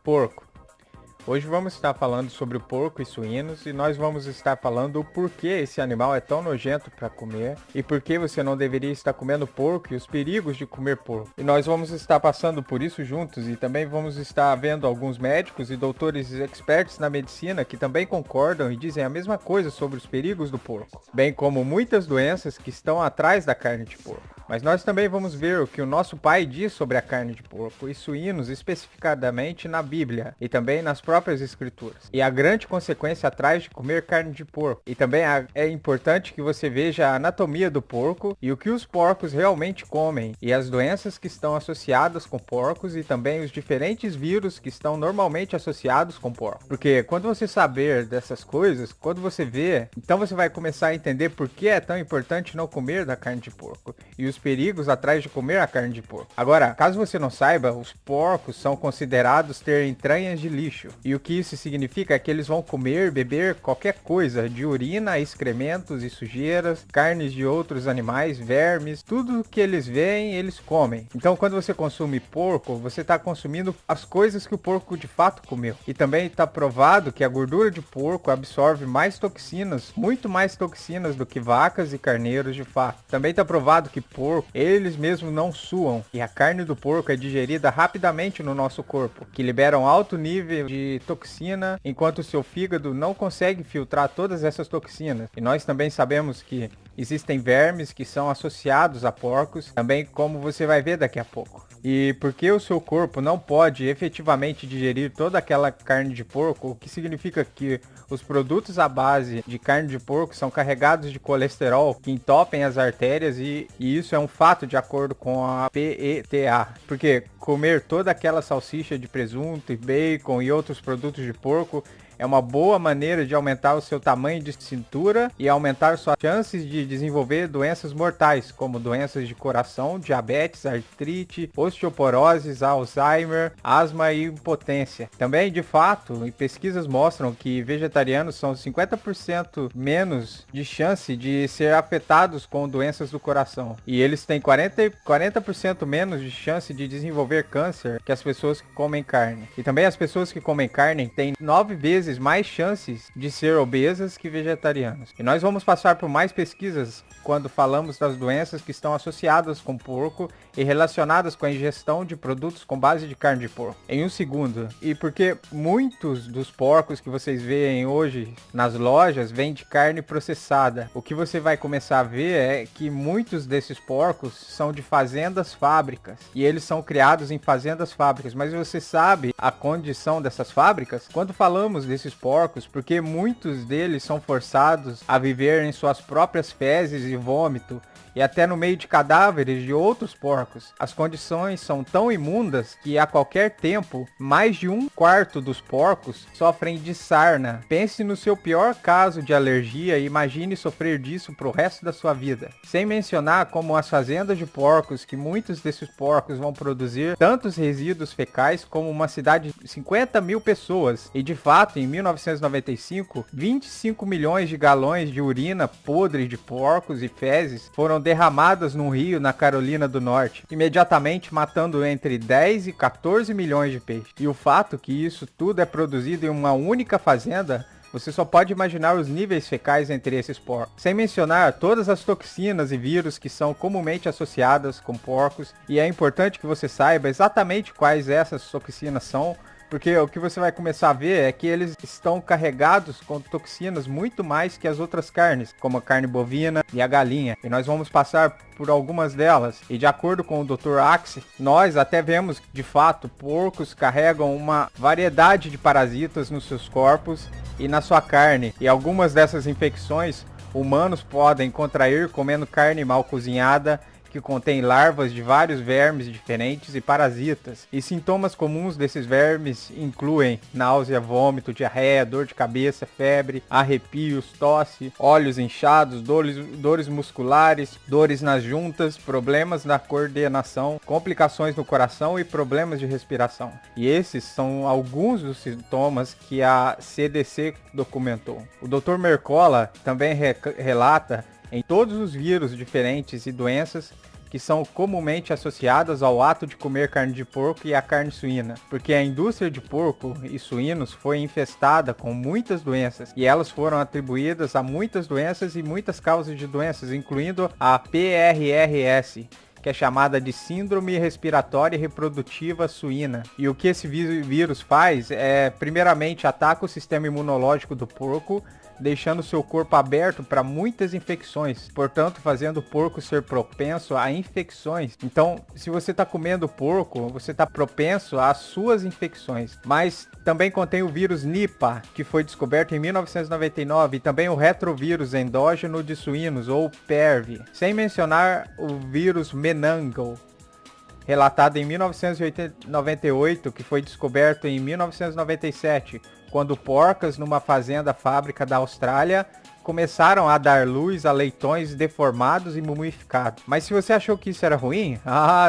Porco. Hoje vamos estar falando sobre o porco e suínos e nós vamos estar falando o porquê esse animal é tão nojento para comer e por que você não deveria estar comendo porco e os perigos de comer porco. E nós vamos estar passando por isso juntos e também vamos estar vendo alguns médicos e doutores expertos na medicina que também concordam e dizem a mesma coisa sobre os perigos do porco, bem como muitas doenças que estão atrás da carne de porco. Mas nós também vamos ver o que o nosso pai diz sobre a carne de porco e suínos especificadamente na Bíblia e também nas próprias escrituras. E a grande consequência atrás de comer carne de porco. E também é importante que você veja a anatomia do porco e o que os porcos realmente comem e as doenças que estão associadas com porcos e também os diferentes vírus que estão normalmente associados com porcos. Porque quando você saber dessas coisas, quando você vê, então você vai começar a entender por que é tão importante não comer da carne de porco e os perigos atrás de comer a carne de porco. Agora, caso você não saiba, os porcos são considerados ter entranhas de lixo. E o que isso significa é que eles vão comer, beber qualquer coisa, de urina, excrementos e sujeiras, carnes de outros animais, vermes, tudo que eles veem, eles comem. Então, quando você consome porco, você está consumindo as coisas que o porco de fato comeu. E também está provado que a gordura de porco absorve mais toxinas, muito mais toxinas do que vacas e carneiros de fato. Também está provado que porco, eles mesmos não suam, e a carne do porco é digerida rapidamente no nosso corpo, que libera um alto nível de toxina, enquanto o seu fígado não consegue filtrar todas essas toxinas. E nós também sabemos que existem vermes que são associados a porcos, também como você vai ver daqui a pouco. E porque o seu corpo não pode efetivamente digerir toda aquela carne de porco, o que significa que os produtos à base de carne de porco são carregados de colesterol que entopem as artérias e isso é um fato de acordo com a PETA. Porque comer toda aquela salsicha de presunto e bacon e outros produtos de porco é uma boa maneira de aumentar o seu tamanho de cintura e aumentar suas chances de desenvolver doenças mortais, como doenças de coração, diabetes, artrite, osteoporose, Alzheimer, asma e impotência. Também, de fato, pesquisas mostram que vegetarianos são 50% menos de chance de ser afetados com doenças do coração. E eles têm 40% menos de chance de desenvolver câncer que as pessoas que comem carne. E também as pessoas que comem carne têm 9 vezes mais chances de ser obesas que vegetarianos. E nós vamos passar por mais pesquisas quando falamos das doenças que estão associadas com porco e relacionadas com a ingestão de produtos com base de carne de porco. Em um segundo. E porque muitos dos porcos que vocês veem hoje nas lojas vêm de carne processada. O que você vai começar a ver é que muitos desses porcos são de fazendas fábricas. E eles são criados em fazendas fábricas. Mas você sabe a condição dessas fábricas? Quando falamos desses porcos, porque muitos deles são forçados a viver em suas próprias fezes e vômito, e até no meio de cadáveres de outros porcos. As condições são tão imundas que a qualquer tempo, mais de 1/4 dos porcos sofrem de sarna. Pense no seu pior caso de alergia e imagine sofrer disso pro resto da sua vida. Sem mencionar como as fazendas de porcos, que muitos desses porcos vão produzir tantos resíduos fecais como uma cidade de 50 mil pessoas. E de fato, em 1995, 25 milhões de galões de urina podre de porcos e fezes foram derramadas num rio na Carolina do Norte, imediatamente matando entre 10 e 14 milhões de peixes. E o fato que isso tudo é produzido em uma única fazenda, você só pode imaginar os níveis fecais entre esses porcos. Sem mencionar todas as toxinas e vírus que são comumente associadas com porcos, e é importante que você saiba exatamente quais essas toxinas são, porque o que você vai começar a ver é que eles estão carregados com toxinas muito mais que as outras carnes, como a carne bovina e a galinha. E nós vamos passar por algumas delas. E de acordo com o Dr. Axe, nós até vemos que, de fato, porcos carregam uma variedade de parasitas nos seus corpos e na sua carne. E algumas dessas infecções humanos podem contrair comendo carne mal cozinhada, que contém larvas de vários vermes diferentes e parasitas. E sintomas comuns desses vermes incluem náusea, vômito, diarreia, dor de cabeça, febre, arrepios, tosse, olhos inchados, dores musculares, dores nas juntas, problemas na coordenação, complicações no coração e problemas de respiração. E esses são alguns dos sintomas que a CDC documentou. O Dr. Mercola também relata em todos os vírus diferentes e doenças que são comumente associadas ao ato de comer carne de porco e a carne suína, porque a indústria de porco e suínos foi infestada com muitas doenças, e elas foram atribuídas a muitas doenças e muitas causas de doenças, incluindo a PRRS, que é chamada de Síndrome Respiratória Reprodutiva Suína. E o que esse vírus faz é, primeiramente, ataca o sistema imunológico do porco, deixando seu corpo aberto para muitas infecções, portanto fazendo o porco ser propenso a infecções. Então, se você está comendo porco, você está propenso às suas infecções. Mas também contém o vírus Nipah, que foi descoberto em 1999, e também o retrovírus endógeno de suínos, ou PERV, sem mencionar o vírus Meningel, relatado em 1998, que foi descoberto em 1997, quando porcas numa fazenda fábrica da Austrália começaram a dar luz a leitões deformados e mumificados. Mas se você achou que isso era ruim,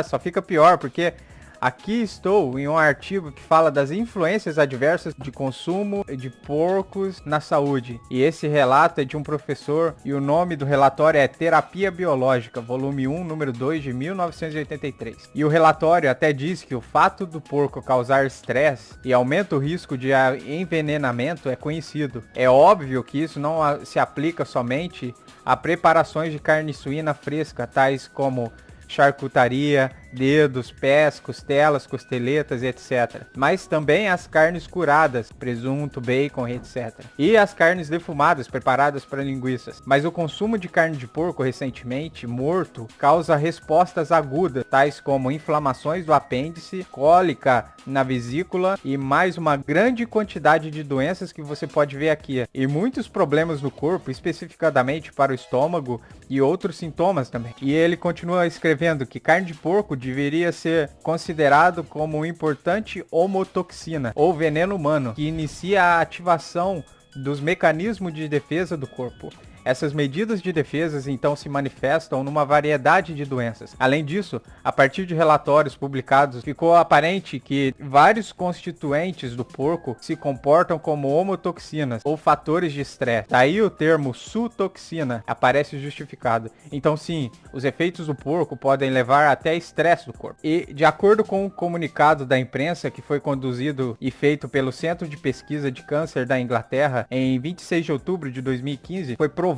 só fica pior, porque aqui estou em um artigo que fala das influências adversas de consumo de porcos na saúde. E esse relato é de um professor e o nome do relatório é Terapia Biológica, volume 1, número 2, de 1983. E o relatório até diz que o fato do porco causar estresse e aumenta o risco de envenenamento é conhecido. É óbvio que isso não se aplica somente a preparações de carne suína fresca, tais como charcutaria, dedos, pés, costelas, costeletas, etc. Mas também as carnes curadas, presunto, bacon, etc. E as carnes defumadas, preparadas para linguiças. Mas o consumo de carne de porco recentemente morto causa respostas agudas, tais como inflamações do apêndice, cólica na vesícula e mais uma grande quantidade de doenças que você pode ver aqui. E muitos problemas no corpo, especificadamente para o estômago e outros sintomas também. E ele continua escrevendo que carne de porco deveria ser considerado como uma importante homotoxina, ou veneno humano, que inicia a ativação dos mecanismos de defesa do corpo. Essas medidas de defesa então se manifestam numa variedade de doenças. Além disso, a partir de relatórios publicados, ficou aparente que vários constituintes do porco se comportam como homotoxinas ou fatores de estresse. Daí o termo sutoxina aparece justificado. Então sim, os efeitos do porco podem levar até estresse do corpo. E de acordo com o comunicado da imprensa que foi conduzido e feito pelo Centro de Pesquisa de Câncer da Inglaterra em 26 de outubro de 2015, foi provado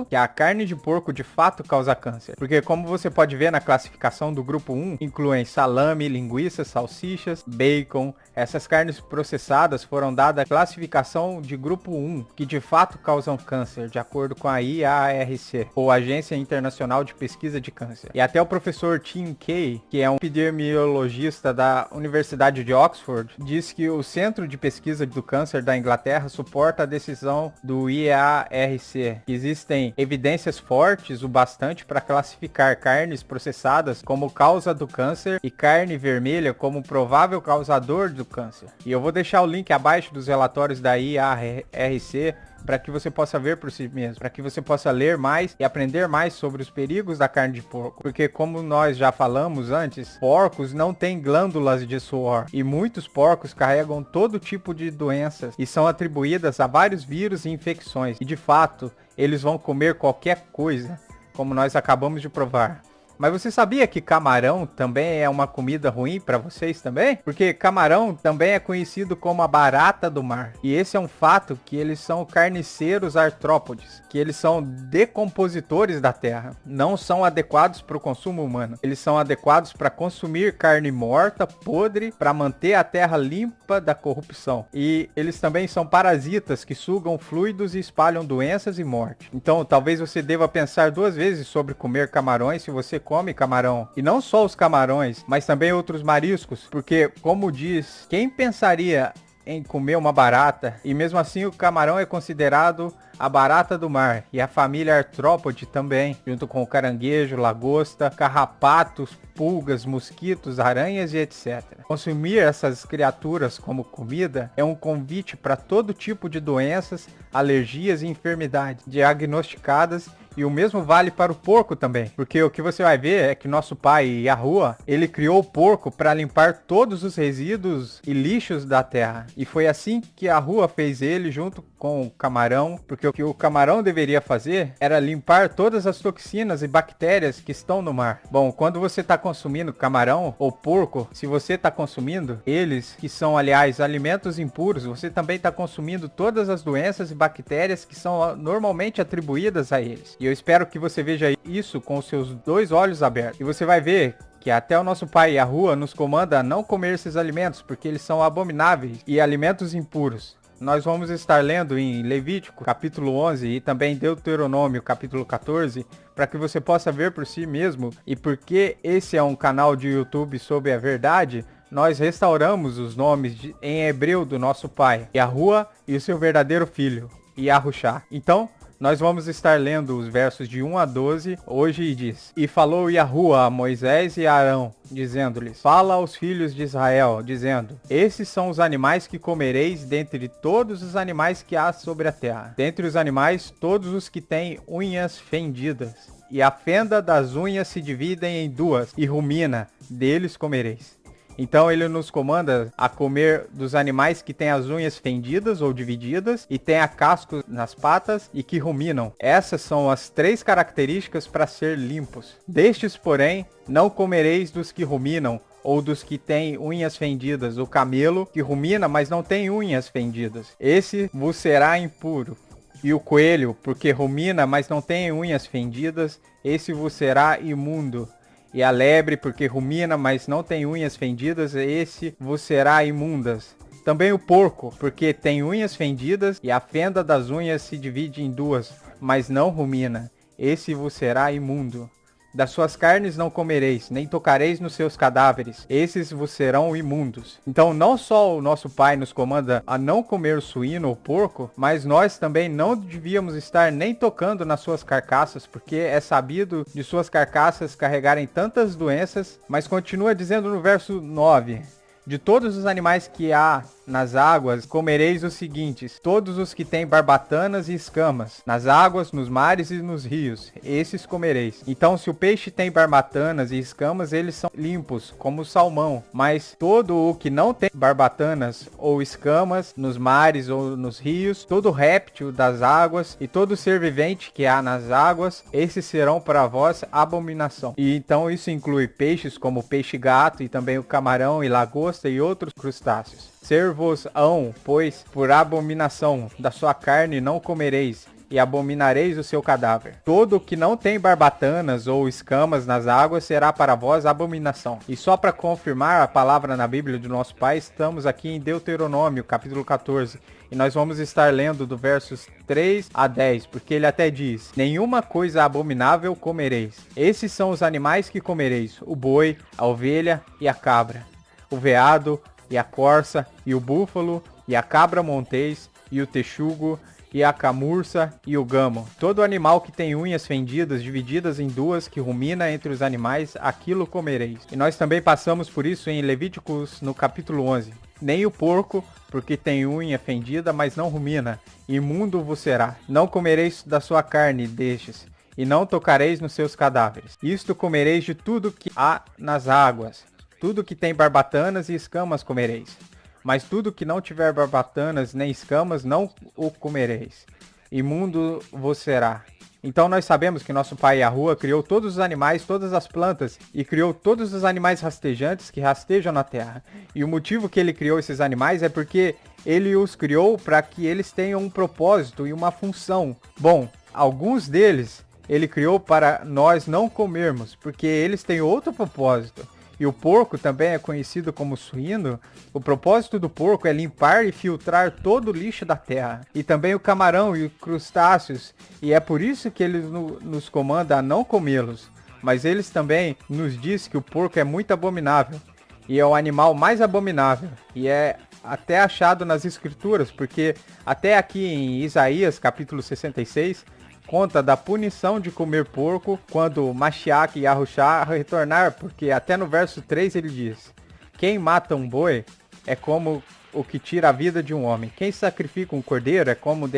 que a carne de porco de fato causa câncer. Porque como você pode ver na classificação do grupo 1, incluem salame, linguiças, salsichas, bacon. Essas carnes processadas foram dadas a classificação de grupo 1, que de fato causam câncer, de acordo com a IARC, ou Agência Internacional de Pesquisa de Câncer. E até o professor Tim Kay, que é um epidemiologista da Universidade de Oxford, diz que o Centro de Pesquisa do Câncer da Inglaterra suporta a decisão do IARC. Existem evidências fortes o bastante para classificar carnes processadas como causa do câncer e carne vermelha como provável causador do câncer. E eu vou deixar o link abaixo dos relatórios da IARC para que você possa ver por si mesmo, para que você possa ler mais e aprender mais sobre os perigos da carne de porco. Porque como nós já falamos antes, porcos não têm glândulas de suor e muitos porcos carregam todo tipo de doenças e são atribuídas a vários vírus e infecções. E de fato, eles vão comer qualquer coisa, como nós acabamos de provar. Mas você sabia que camarão também é uma comida ruim para vocês também? Porque camarão também é conhecido como a barata do mar. E esse é um fato que eles são carniceiros artrópodes, que eles são decompositores da terra. Não são adequados para o consumo humano. Eles são adequados para consumir carne morta, podre, para manter a terra limpa da corrupção. E eles também são parasitas que sugam fluidos e espalham doenças e morte. Então talvez você deva pensar duas vezes sobre comer camarões se você come camarão. E não só os camarões, mas também outros mariscos, porque, como diz, quem pensaria em comer uma barata? E mesmo assim o camarão é considerado a barata do mar, e a família artrópode também, junto com o caranguejo, lagosta, carrapatos, pulgas, mosquitos, aranhas e etc. Consumir essas criaturas como comida é um convite para todo tipo de doenças, alergias e enfermidades diagnosticadas. E o mesmo vale para o porco também, porque o que você vai ver é que nosso pai Yahuwah, ele criou o porco para limpar todos os resíduos e lixos da terra. E foi assim que Yahuwah fez ele junto com o camarão, porque que o camarão deveria fazer era limpar todas as toxinas e bactérias que estão no mar. Bom, quando você está consumindo camarão ou porco, se você está consumindo eles, que são, aliás, alimentos impuros, você também está consumindo todas as doenças e bactérias que são normalmente atribuídas a eles. E eu espero que você veja isso com os seus 2 olhos abertos. E você vai ver que até o nosso pai Yahuwah nos comanda a não comer esses alimentos, porque eles são abomináveis e alimentos impuros. Nós vamos estar lendo em Levítico, capítulo 11, e também Deuteronômio, capítulo 14, para que você possa ver por si mesmo. E porque esse é um canal de YouTube sobre a verdade, nós restauramos os nomes em hebreu do nosso pai, Yahuwah, e o seu verdadeiro filho, Yahushua. Então, nós vamos estar lendo os versos de 1 a 12 hoje e diz: E falou Yahuwah a Moisés e a Arão, dizendo-lhes: Fala aos filhos de Israel, dizendo: Esses são os animais que comereis dentre todos os animais que há sobre a terra. Dentre os animais, todos os que têm unhas fendidas. E a fenda das unhas se dividem em 2, e rumina, deles comereis. Então ele nos comanda a comer dos animais que têm as unhas fendidas ou divididas e têm a casco nas patas e que ruminam. Essas são as 3 características para ser limpos. Destes, porém, não comereis dos que ruminam ou dos que têm unhas fendidas, o camelo que rumina, mas não tem unhas fendidas. Esse vos será impuro. E o coelho, porque rumina, mas não tem unhas fendidas, esse vos será imundo. E a lebre, porque rumina, mas não tem unhas fendidas, esse vos será imundas. Também o porco, porque tem unhas fendidas, e a fenda das unhas se divide em 2, mas não rumina. Esse vos será imundo. Das suas carnes não comereis, nem tocareis nos seus cadáveres, esses vos serão imundos. Então não só o nosso pai nos comanda a não comer suíno ou porco, mas nós também não devíamos estar nem tocando nas suas carcaças, porque é sabido de suas carcaças carregarem tantas doenças. Mas continua dizendo no verso 9: De todos os animais que há nas águas, comereis os seguintes: todos os que têm barbatanas e escamas, nas águas, nos mares e nos rios, esses comereis. Então, se o peixe tem barbatanas e escamas, eles são limpos, como o salmão. Mas todo o que não tem barbatanas ou escamas, nos mares ou nos rios, todo réptil das águas e todo ser vivente que há nas águas, esses serão para vós abominação. E então isso inclui peixes como o peixe-gato e também o camarão e lagosta e outros crustáceos. Ser-vos-ão, pois, por abominação da sua carne não comereis, e abominareis o seu cadáver. Todo o que não tem barbatanas ou escamas nas águas será para vós abominação. E só para confirmar a palavra na Bíblia do nosso Pai, estamos aqui em Deuteronômio, capítulo 14. E nós vamos estar lendo do versos 3 a 10, porque ele até diz: Nenhuma coisa abominável comereis. Esses são os animais que comereis: o boi, a ovelha e a cabra, o veado e a corça, e o búfalo, e a cabra montês, e o texugo, e a camurça, e o gamo. Todo animal que tem unhas fendidas, divididas em 2, que rumina entre os animais, aquilo comereis. E nós também passamos por isso em Levíticos, no capítulo 11. Nem o porco, porque tem unha fendida, mas não rumina, imundo vos será. Não comereis da sua carne destes, e não tocareis nos seus cadáveres. Isto comereis de tudo que há nas águas. Tudo que tem barbatanas e escamas comereis. Mas tudo que não tiver barbatanas nem escamas não o comereis. Imundo vos será. Então nós sabemos que nosso pai Yahuwah criou todos os animais, todas as plantas, e criou todos os animais rastejantes que rastejam na terra. E o motivo que ele criou esses animais é porque ele os criou para que eles tenham um propósito e uma função. Bom, alguns deles ele criou para nós não comermos, porque eles têm outro propósito. E o porco também é conhecido como suíno. O propósito do porco é limpar e filtrar todo o lixo da terra. E também o camarão e os crustáceos. E é por isso que ele nos comanda a não comê-los. Mas eles também nos diz que o porco é muito abominável. E é o animal mais abominável. E é até achado nas escrituras, porque até aqui em Isaías capítulo 66... conta da punição de comer porco quando Mashiach e Yahushua retornar, porque até no verso 3 ele diz: Quem mata um boi é como o que tira a vida de um homem. Quem sacrifica um cordeiro é como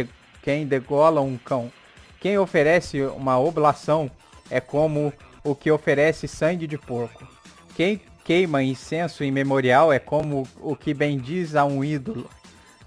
quem degola um cão. Quem oferece uma oblação é como o que oferece sangue de porco. Quem queima incenso em memorial é como o que bendiz a um ídolo.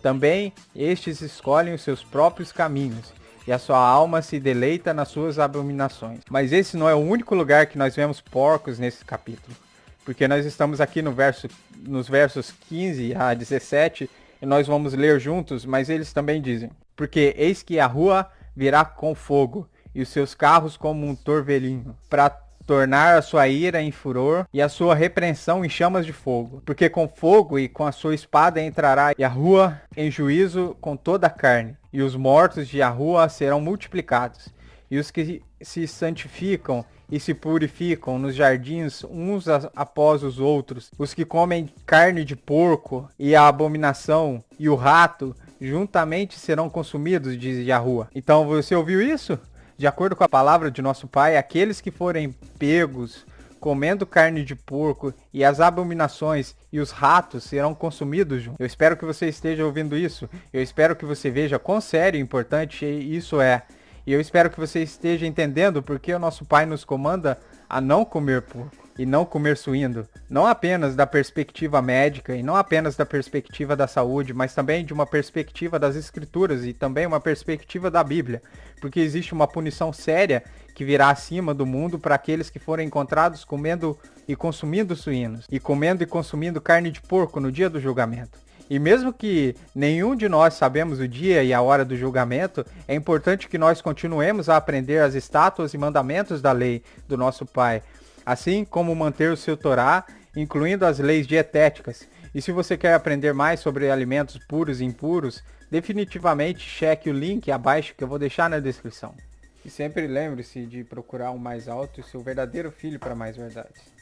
Também estes escolhem os seus próprios caminhos, e a sua alma se deleita nas suas abominações. Mas esse não é o único lugar que nós vemos porcos nesse capítulo. Porque nós estamos aqui nos versos 15 a 17 e nós vamos ler juntos, mas eles também dizem: porque eis que a rua virá com fogo e os seus carros como um torvelinho, para tornar a sua ira em furor e a sua repreensão em chamas de fogo. Porque com fogo e com a sua espada entrará e a rua em juízo com toda a carne, e os mortos de a rua serão multiplicados, e os que se santificam e se purificam nos jardins uns após os outros, os que comem carne de porco e a abominação e o rato juntamente serão consumidos, diz Yahuwah. Então você ouviu isso? De acordo com a palavra de nosso Pai, aqueles que forem pegos comendo carne de porco e as abominações e os ratos serão consumidos juntos. Eu espero que você esteja ouvindo isso. Eu espero que você veja quão sério e importante isso é. E eu espero que você esteja entendendo porque o nosso Pai nos comanda a não comer porco e não comer suíno. Não apenas da perspectiva médica e não apenas da perspectiva da saúde, mas também de uma perspectiva das escrituras e também uma perspectiva da Bíblia. Porque existe uma punição séria que virá acima do mundo para aqueles que forem encontrados comendo e consumindo suínos e comendo e consumindo carne de porco no dia do julgamento. E mesmo que nenhum de nós sabemos o dia e a hora do julgamento, é importante que nós continuemos a aprender as estátuas e mandamentos da lei do nosso Pai, assim como manter o seu Torá, incluindo as leis dietéticas. E se você quer aprender mais sobre alimentos puros e impuros, definitivamente cheque o link abaixo que eu vou deixar na descrição. E sempre lembre-se de procurar o mais alto e seu verdadeiro filho para mais verdades.